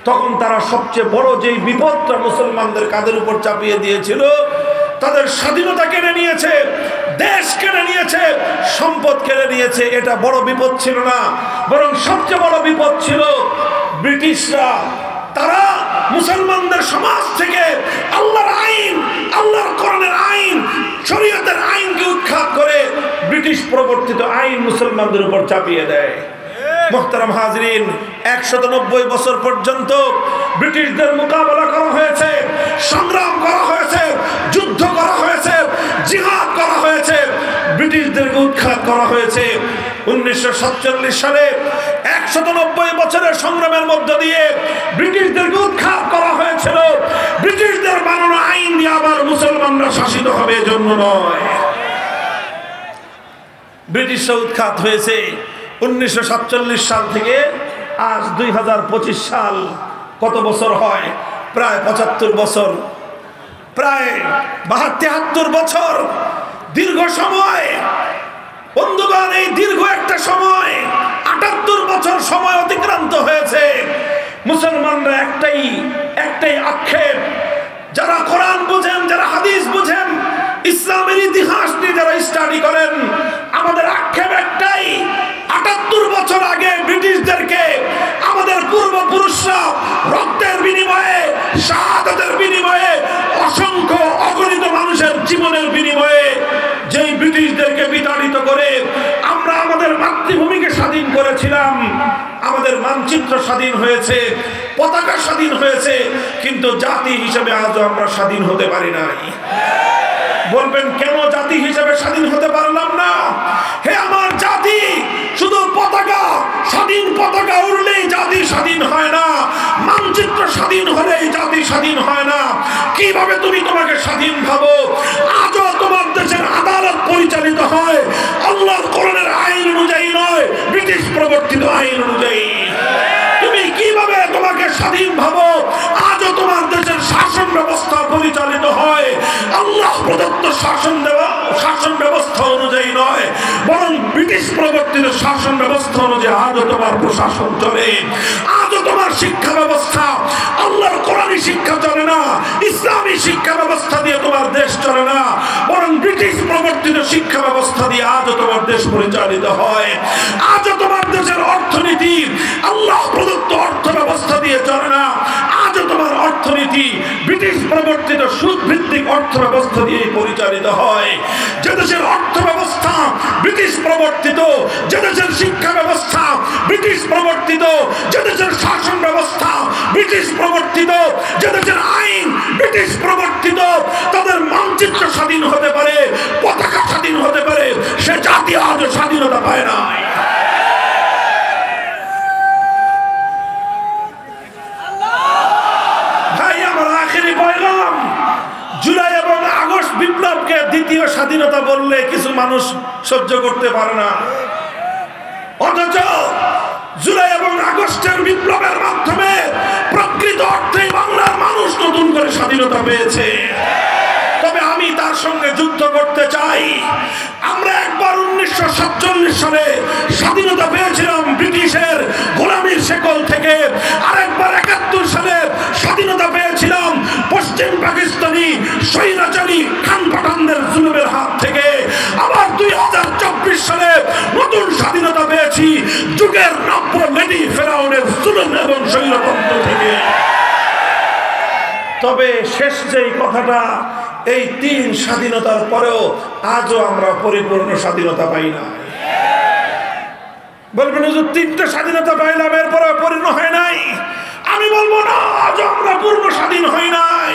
তখন তারা সবচেয়ে বড় যেই বিপদটা মুসলমানদের কাঁধের উপর চাপিয়ে দিয়েছিল, তাদের স্বাধীনতা কেড়ে নিয়েছে, দেশ কেড়ে নিয়েছে, সম্পদ কেড়ে নিয়েছে, এটা বড় বিপদ ছিল না। বরং সবচেয়ে বড় বিপদ ছিল ব্রিটিশরা। তারা মুসলমানদের সমাজ থেকে আল্লাহর আইন, আল্লাহর কোরআনের আইন, শরীয়তের আইনকে উৎখাত করে ব্রিটিশ প্রবর্তিত আইন মুসলমানদের উপর চাপিয়ে দেয়। মুহতারাম হাজরিন, 190 বছর পর্যন্ত ব্রিটিশদের মোকাবেলা করা হয়েছে, সংগ্রাম করা হয়েছে, যুদ্ধ করা হয়েছে, জিহাদ করা হয়েছে, ব্রিটিশদেরকে উৎখাত করা হয়েছে। 1947 সালে 190 বছরের সংগ্রামের মধ্য দিয়ে ব্রিটিশদেরকে উৎখাত করা হয়েছিল। ব্রিটিশদের বানানো আইন দিয়ে আবার মুসলমানরা শাসিত হবে এজন্য নয়। ব্রিটিশরা উৎখাত হয়েছে 1947 সাল থেকে আজ 2025 সাল। কত বছর হয়? প্রায় 75 বছর, প্রায় 72-73 বছর। দীর্ঘ সময় বন্ধুগণ, এই দীর্ঘ একটা সময় 78 বছর সময় অতিক্রান্ত হয়েছে। মুসলমানরা একটাই আক্ষেপ, যারা কোরআন বুঝেন, যারা হাদিস বুঝেন, ইসলামের ইতিহাস নিয়ে যারা স্টাডি করেন, আমাদের আক্ষেপ একটাই, 78 বছর আগে ব্রিটিশদেরকে আমাদের পূর্বপুরুষরা রক্তের বিনিময়ে, শাহাদাতের বিনিময়ে, অসংখ্য অগণিত মানুষের জীবনের বিনিময়ে যেই ব্রিটিশদেরকে বিতাড়িত করে আমরা আমাদের মাতৃভূমিকে স্বাধীন করেছিলাম, আমাদের মানচিত্র স্বাধীন হয়েছে, পতাকা স্বাধীন হয়েছে, কিন্তু জাতি হিসেবে আজও আমরা স্বাধীন হতে পারি নাই। বলবেন কেন জাতি হিসেবে স্বাধীন হতে পারলাম না? হে আমার জাতি, শুধু পতাকা, স্বাধীন পতাকা উড়লেই জাতি স্বাধীন হয় না, মানচিত্র স্বাধীন হলেই জাতি স্বাধীন হয় না। কিভাবে তুমি তোমাকে স্বাধীন ভাবো? আজও তোমার দেশের আদালত পরিচালিত হয় আল্লাহর কোরআনের আইন অনুযায়ী নয়, ব্রিটিশ প্রবর্তিত আইন অনুযায়ী। তুমি কিভাবে তোমাকে স্বাধীন ভাবো? আজও তোমার দেশের শাসন ব্যবস্থা পরিচালিত হয় আল্লাহ প্রদত্ত শাসন ব্যবস্থা অনুযায়ী নয়, বরং ব্রিটিশ প্রবর্তিত শাসন ব্যবস্থা অনুযায়ী আজও তোমার প্রশাসন চলে। আজও তোমার শিক্ষা ব্যবস্থা আল্লাহর কোরআনী শিক্ষা চলে না, ইসলামী শিক্ষা ব্যবস্থা দিয়ে তোমার দেশ চলে না, বরং ব্রিটিশ প্রবর্তিত শিক্ষা ব্যবস্থা দিয়ে আজও তোমার দেশ পরিচালিত হয়। আজও তোমার দেশের অর্থনীতি আল্লাহ প্রদত্ত অর্থ ব্যবস্থা দিয়ে চলে না, আজও তোমার অর্থনীতি ব্রিটিশ প্রবর্তিত সুদ ভিত্তিক অর্থ ব্যবস্থা দিয়ে পরিচালিত হয়। যে দেশের অর্থ ব্যবস্থা ব্রিটিশ প্রবর্তিত, যে দেশের শিক্ষা ব্যবস্থা ব্রিটিশ প্রবর্তিত, যে দেশের শাসন ব্যবস্থা ব্রিটিশ প্রবর্তিত, যে দেশের আইন ব্রিটিশ প্রবর্তিত, তাদের মানচিত্র স্বাধীন হতে পারে, পতাকা স্বাধীন হতে পারে, সে জাতি আজও স্বাধীনতা পায় না। জুলাই এবং আগস্ট বিপ্লবকে দ্বিতীয় স্বাধীনতা বললে কিছু মানুষ সহ্য করতে পারে না, অথচ জুলাই এবং আগস্টের বিপ্লবের মাধ্যমে প্রকৃত অর্থে বাংলার মানুষ নতুন করে স্বাধীনতা পেয়েছে। তবে আমি তার সঙ্গে যুদ্ধ করতে চাই। আমরা একবার 1947 সালে স্বাধীনতা পেয়েছিলাম ব্রিটিশের গোলামির শেকল থেকে, আরেকবার 71 সালে স্বাধীনতা পেয়েছিলাম পশ্চিম পাকিস্তানি স্বৈরাচারী খান পাঠানদের জুলুমের হাত থেকে। আবার 2024 সালে নতুন স্বাধীনতা পেয়েছি যুগের নব্য লেডি ফেরাউনের জুলুম এবং স্বৈরতন্ত্র থেকে। তবে শেষ যেই কথাটা, এই 3 স্বাধীনতার পরেও আজও আমরা পরিপূর্ণ স্বাধীনতা পাই না। বলবেন হুজুর 3টা স্বাধীনতা পাইলাম এরপরে পরিপূর্ণ হয় নাই। আমি বলবো না, আজও আমরা পূর্ণ স্বাধীন হই নাই।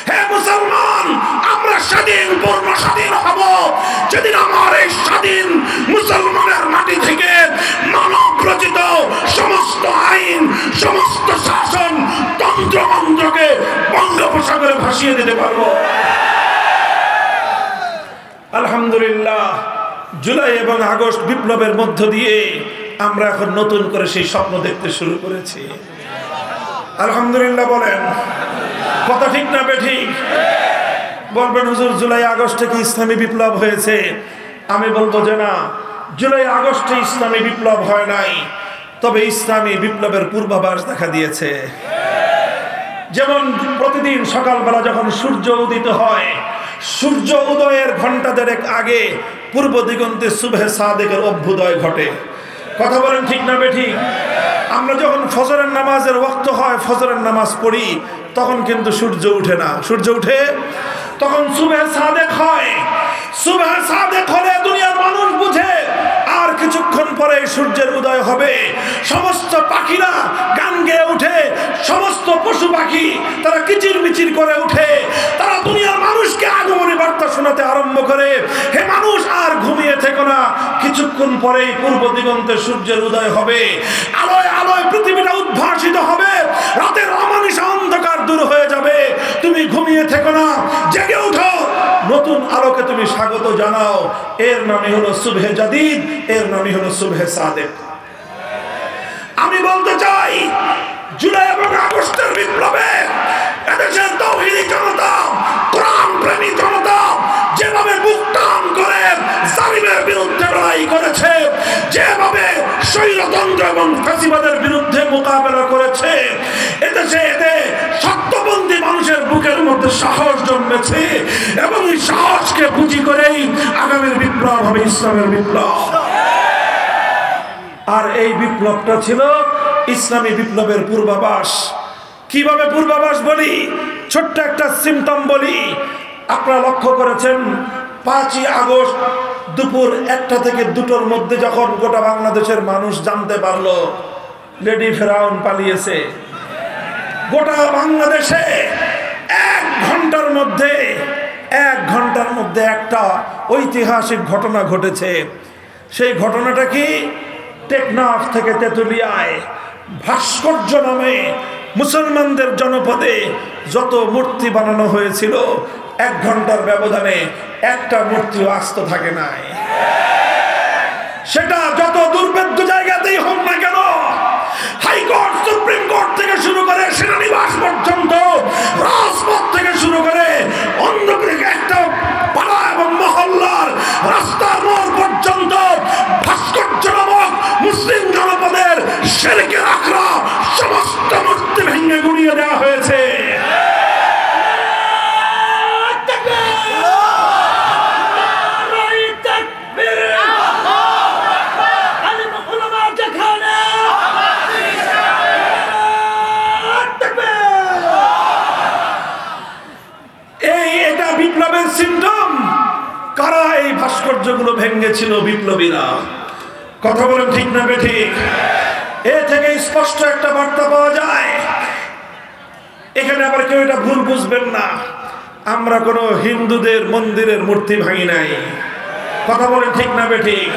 হে মুসলমান, আমরা স্বাধীন, পূর্ণ স্বাধীন হব যেদিন আমার এই স্বাধীন মুসলমানের মাটি থেকে মানব রচিত সমস্ত আইন, সমস্ত শাসন, তন্ত্র মন্ত্রকে বঙ্গোপসাগরে ভাসিয়ে দিতে পারবো। আলহামদুলিল্লাহ, জুলাই এবং আগস্ট বিপ্লবের মধ্য দিয়ে আমরা এখন নতুন করে সেই স্বপ্ন দেখতে শুরু করেছি। আলহামদুলিল্লাহ বলেন, কথা ঠিক না বেঠিক? বলবেন হুজুর জুলাই আগস্টে কি ইসলামী বিপ্লব হয়েছে? আমি বলবো যে না, জুলাই আগস্টে ইসলামী বিপ্লব হয় নাই, তবে ইসলামী বিপ্লবের পূর্বাভাস দেখা দিয়েছে। যেমন প্রতিদিন সকালবেলা যখন সূর্য উদিত হয়, সূর্য উদয়ের ঘন্টা দেড়েক আগে পূর্ব দিগন্তে সুবহে সাদেকের অভ্যুদয় ঘটে। কথা বলেন ঠিক না বেঠিক? আমরা যখন ফজরের নামাজের ওয়াক্ত হয়, ফজরের নামাজ পড়ি, তখন কিন্তু সূর্য উঠে না। সূর্য উঠে তখন সুবহে সাদেক হয়। সুবহে সাদেক হলে দুনিয়ার মানুষ বুঝে আর কিছুক্ষণ পরে সূর্যের উদয় হবে। সমস্ত পাখিরা গান গেয়ে উঠে, সমস্ত পশু পাখি তারা কিচির মিচির করে উঠে, তারা দুনিয়ার মানুষকে আগমনী বার্তা শোনাতে আরম্ভ করে। হে মানুষ, আর ঘুমিয়ে থেকো না, কিছুক্ষণ পরেই পূর্ব দিগন্তে সূর্যের উদয় হবে, আলোয় আলোয় পৃথিবীটা উদ্ভাসিত হবে, রাতের অমানিসা অন্ধকার দূর হয়ে যাবে। তুমি ঘুমিয়ে থেকো না, জেগে উঠো, নতুন আলোকে তুমি স্বাগত জানাও। এর নামই হলো সুবহে জাদিদ, এর নামই হলো সুবহে সাদেক। আমি বলতে চাই, জুলাই এবং আগস্টের বিপ্লবে এদেশের তাওহীদি জনতা, কোরআন প্রেমী জনতা যেভাবে বুক টান করে জালিমের বিরুদ্ধে লড়াই করেছে, যেভাবে স্বৈরতন্ত্র এবং ফ্যাসিবাদের বিরুদ্ধে মোকাবেলা করেছে, এদেশে এতে সত্যপন্থী মানুষের বুকের মধ্যে সাহস জন্মেছে এবং এই সাহসকে পুঁজি করেই আগামীর বিপ্লব হবে ইসলামের বিপ্লব। আর এই বিপ্লবটা ছিল ইসলামী বিপ্লবের পূর্বাভাস। কিভাবে পূর্বাভাস বলি? ছোট্ট একটা সিমটম বলি। আপনারা লক্ষ্য করেছেন 5ই আগস্ট দুপুর 1টা থেকে 2টোর মধ্যে যখন গোটা বাংলাদেশের মানুষ জানতে পারলো লেডি ফেরাউন পালিয়েছে, গোটা বাংলাদেশে 1 ঘন্টার মধ্যে একটা ঐতিহাসিক ঘটনা ঘটেছে। সেই ঘটনাটা কি? টেকনাফ থেকে তেতুলিয়ায় ভাস্কর্য নামে মুসলমানদের জনপদে যত মূর্তি বানানো হয়েছিল, 1 ঘন্টার ব্যবধানে একটা মূর্তিও আস্ত থাকে নাই। সেটা যত দুর্ভেদ্য জায়গাতেই হোক না কেন, হাইকোর্ট, সুপ্রিম কোর্ট থেকে শুরু করে সেনানিবাস পর্যন্ত, রাজপথ থেকে শুরু করে অন্য একটা পাড়া এবং মহল্লার রাস্তার মোড় পর্যন্ত ভাস্কর্য নামক মুসলিম জনপদের শিরকের আখড়া সমস্ত মূর্তি ভেঙে গুড়িয়ে দেওয়া হয়েছে। এটা বিপ্লবের সিম্পটম। কারা এই ভাস্কর্যগুলো ভেঙেছিল? বিপ্লবীরা। কথা বলেন ঠিক না বেঠিক? এ থেকে স্পষ্ট একটা বার্তা পাওয়া যায়। এখানে আবার কেউ এটা ভুল বুঝবেন না, আমরা কোনো হিন্দুদের মন্দিরের মূর্তি ভাঙি নাই। কথা বলেন ঠিক না বেঠিক?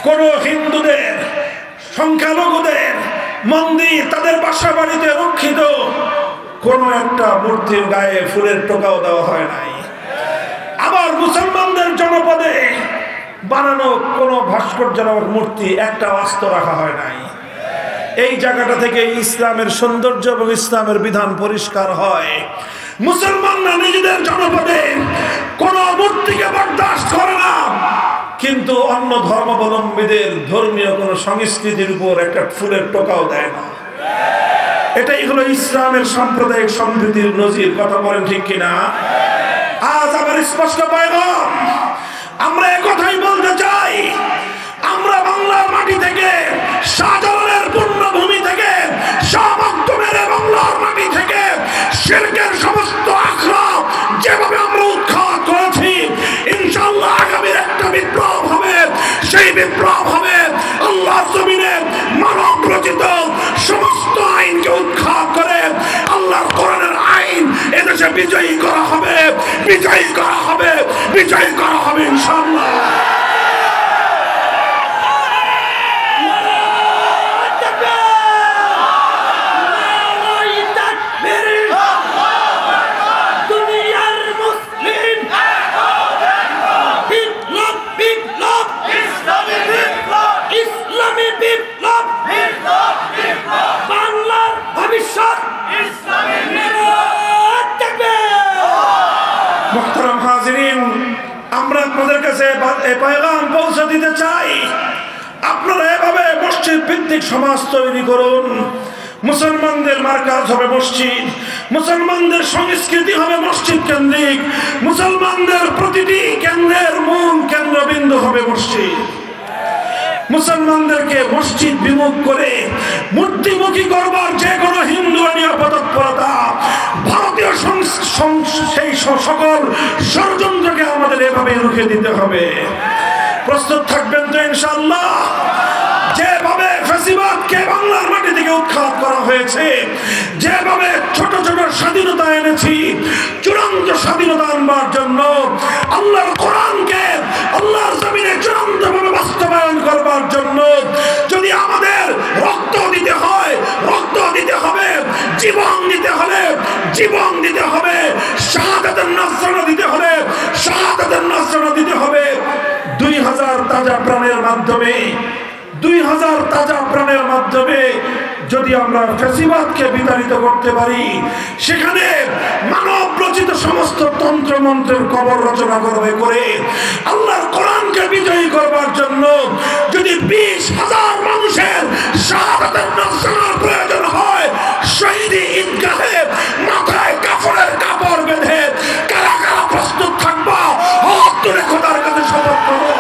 কোনো হিন্দুদের, সংখ্যালঘুদের মন্দির, তাদের বাসা বাড়িতে রক্ষিত কোনো একটা মূর্তির গায়ে ফুলের টোকাও দেওয়া হয় নাই। আবার মুসলমানদের জনপদে বানানো কোনো ভাস্কর্যজনক মূর্তি একটা আস্ত রাখা হয় নাই। এই জায়গাটা থেকে ইসলামের সৌন্দর্য এবং ইসলামের বিধান পরিষ্কার হয়। মুসলমানরা নিজেদের জনপদে কোনো মূর্তিকে বরদাস্ত করে না, কিন্তু অন্য ধর্মাবলম্বীদের ধর্মীয় কোনো সংস্কৃতির উপর একটা ফুলের টোকাও দেয় না। এটাই হলো ইসলামের সাম্প্রদায়িক সম্প্রীতির নজির। কথা বলেন ঠিক কিনা? আজ আবার স্পষ্ট পয়গাম, আমরা একথাই বলতে চাই, আমরা বাংলার মাটি থেকে, শাহজালালের পুণ্যভূমি থেকে, শাহ মখদুমের বাংলার মাটি থেকে শিরকের সমস্ত আখড়া যেভাবে আমরা উৎখাত করেছি, ইনশাআল্লাহ আগামীর একটা বিপ্লব হবে। সেই বিপ্লব হবে আল্লাহর জমিনে মানব রচিত সমস্ত আইনকে উৎখাত করে আল্লাহর কোরআনের আইন এদেশে বিজয়ী করা হবে, বিজয়ী করা হবে, বিজয়ী করা হবে ইনশাআল্লাহ। মুহতারাম হাজিরিন, আমরা আপনাদের কাছে এই পয়গাম পৌঁছে দিতে চাই, আপনারা এভাবে মসজিদ ভিত্তিক সমাজ তৈরি করুন। মুসলমানদের মার্কাজ হবে মসজিদ, মুসলমানদের সংস্কৃতি হবে মসজিদ কেন্দ্রিক, মুসলমানদের প্রতিটি কেন্দ্রের মূল কেন্দ্রবিন্দু হবে মসজিদ। মুসলমানদেরকে মসজিদ বিমুখ করে মূর্তিমুখী করবার যে কোনো হিন্দু তৎপরতা, ভারতীয় সেই সকল ষড়যন্ত্রকে আমাদের এভাবে রুখে দিতে হবে। প্রস্তুত থাকবেন তো ইনশাআল্লাহ? যেভাবে ফ্যাসিবাদকে বাংলার মাটি থেকে উৎখাত করা হয়েছে, যেভাবে ছোট ছোট স্বাধীনতা এনেছি, চূড়ান্ত স্বাধীনতা আনবার জন্য আল্লাহর কোরআনকে আল্লাহর জমিনে চূড়ান্তভাবে বাস্তবায়ন করবার জন্য যদি আমাদের রক্ত দিতে হয়, রক্ত দিতে হবে, জীবন দিতে হলে জীবন দিতে হবে, শাহাদাতের নজরানা দিতে হলে শাহাদাতের নজরানা দিতে হবে। 2000 তাজা প্রাণের মাধ্যমে 2000 তাজা প্রাণের মাধ্যমে যদি আমরা ফ্যাসিবাদকে বিতাড়িত করতে পারি, সেখানে মানব রচিত সমস্ত তন্ত্র মন্ত্রের কবর রচনা করবে করে আল্লাহর কোরআনকে বিজয়ী করবার জন্য যদি 20,000 মানুষের শাহাদাতের নজরানার প্রয়োজন হয়, শহীদি ঈদগাহে মাথায় কাফনের কাপড় বেঁধে কারা কারা প্রস্তুত থাকবা? হাত তুলে খোদার কাছে শপথ করো।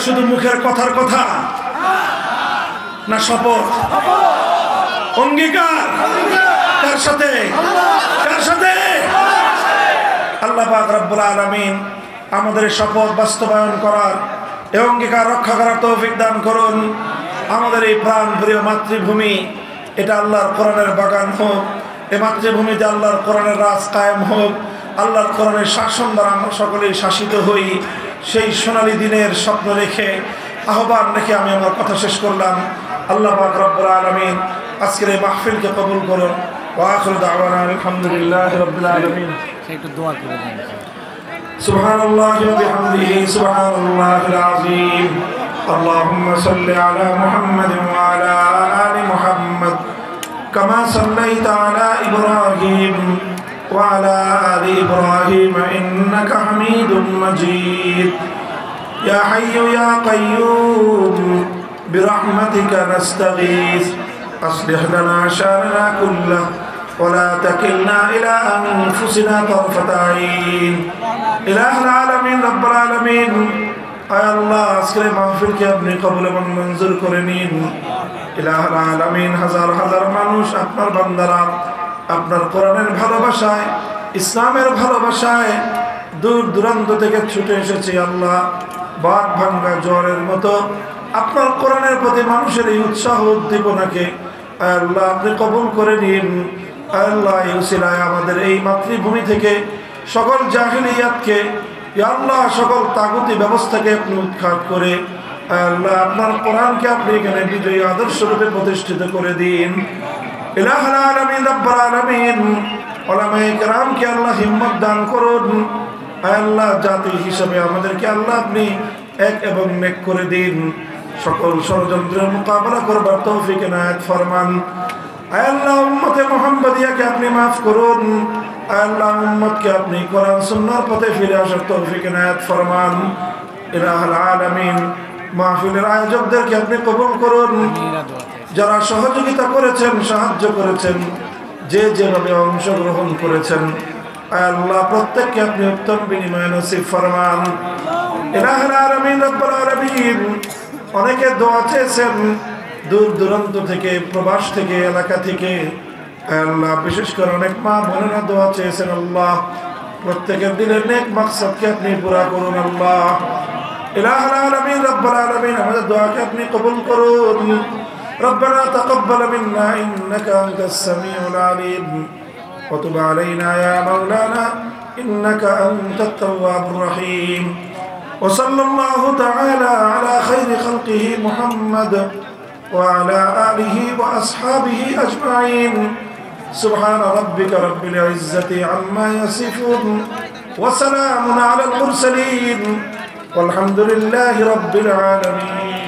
শুধু মুখের কথার কথা না, শপথ অঙ্গীকার কার সাথে? কার সাথে? আল্লাহ পাক রব্বুল আলামিন আমাদের শপথ বাস্তবায়ন করার এই অঙ্গীকার রক্ষা করার তৌফিক দান করুন। আমাদের এই প্রাণ প্রিয় মাতৃভূমি, এটা আল্লাহর কোরআনের বাগান হোক। এই মাতৃভূমিতে আল্লাহর কোরআনের রাজ কায়েম হোক। আল্লাহর কোরআনের শাসন দ্বারা আমরা সকলেই শাসিত হই। সেই সোনালী দিনের স্বপ্ন রেখে, আহ্বান রেখে আমি আমার কথা শেষ করলাম। আল্লাহ পাক রব্বুল আলামিন আজকের এই মাহফিলকে কবুল করুন। ওয়া আখিরু দাওয়ানা আলহামদুলিল্লাহি রাব্বিল আলামিন। একটু দোয়া করে দেন। সুবহানাল্লাহি ওয়া বিহামদিহি সুবহানাল্লাহিল আযীম। আল্লাহুম্মা সাল্লি আলা মুহাম্মাদিন ওয়া আলা আলি মুহাম্মাদ কামা সাল্লাইতা আলা ইব্রাহিম وعلى آل إبراهيم إنك حميد مجيد. يا حي يا قيوم برحمتك نستغيث أصلح لنا شأننا كله ولا تكلنا إلى أنفسنا طرفة عين. إله العالمين رب العالمين আয় আল্লাহ, আজকের মাহফিলকে আপনি কবুল এবং মঞ্জুর করে নিন। ইলাহুল আলামিন, হাজার হাজার মানুষ আপনার বান্দারা আপনার কোরআনের ভালোবাসায়, ইসলামের ভালোবাসায় দূর দূরান্ত থেকে ছুটে এসেছে। আল্লাহ, বাদ ভাঙ্গা জ্বরের মতো আপনার কোরআনের প্রতি মানুষের এই উৎসাহ উদ্দীপনাকে আল্লাহ আপনি কবুল করে নিন। আল্লাহ, এই উসিলায় আমাদের এই মাতৃভূমি থেকে সকল জাহিলিয়াতকে, আল্লাহ সকল তাগুতি ব্যবস্থাকে আপনি উৎখাত করে আল্লাহ আপনার কোরআনকে আপনি এখানে বিজয়ী আদর্শ রূপে প্রতিষ্ঠিত করে দিন। ইলাহুল আলামিন রব্বুল আলামিন, উলামায়ে কেরামকে আল্লাহ হিম্মত দান করুন। আল্লাহ, জাতি হিসাবে আমাদেরকে আল্লাহ আপনি এক এবং নেক করে দিন। সকল ষড়যন্ত্রের মোকাবেলা করবার তৌফিক এনায়েত ফরমান। আল্লাহ, উম্মতে মুহাম্মাদিয়াকে আপনি মাফ করুন। আল্লাহ, উম্মতকে আপনি কোরআন সুন্নাহর পথে ফিরে আসার তৌফিক এনায়েত ফরমান। ইলাহুল আলামিন, মাহফিলের আয়োজকদেরকে আপনি কবুল করুন। যারা সহযোগিতা করেছেন, সাহায্য করেছেন, যে যেভাবে অংশগ্রহণ করেছেন, আল্লাহ প্রত্যেককে আপনি উত্তম বিনিময় নসিব ফরমান। ইলাহুল আলামিন রব্বুল আলামিন, অনেকে দোয়া চেয়েছেন দূর দূরান্ত থেকে, প্রবাস থেকে, এলাকা থেকে। আল্লাহ, বিশেষ করে অনেক মা বোনেরা দোয়া চেয়েছেন। আল্লাহ, প্রত্যেকের দিনের নেক মাকসাদকে আপনি পুরা করুন। আল্লাহ, ইলাহুল আলামিন রব্বুল আলামিন, আমাদের দোয়াকে আপনি কবুল করুন। ربنا تقبل منا إنك أنت السميع العليم وتب علينا يا مولانا إنك أنت التواب الرحيم. وصلى الله تعالى على خير خلقه محمد وعلى آله وأصحابه أجمعين. سبحان ربك رب العزة عما يصفون وسلام على المرسلين والحمد لله رب العالمين.